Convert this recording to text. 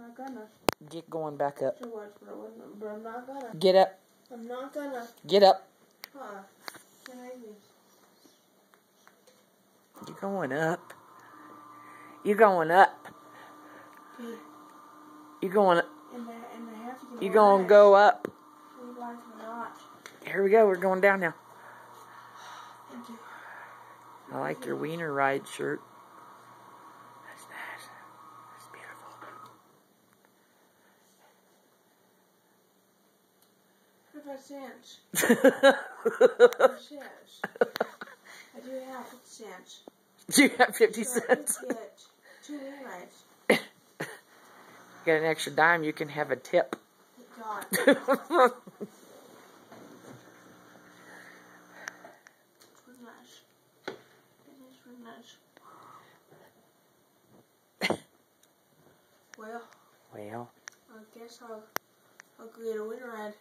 not gonna. Get going back up. But I'm not gonna. Get up. I'm not gonna. Get up. Huh. Can I use? You going up. You going up. Okay. You going up. And I have to get You gonna go up. Will you like or not? Here we go. We're going down now. Thank you. I like your wiener ride shirt. That's nice. That's beautiful. 55 cents. I do have 50 cents. Do you have 50 So cents? I get 2 wing-rides. Get an extra dime, you can have a tip. God. Well, I guess I'll go get a winter ride.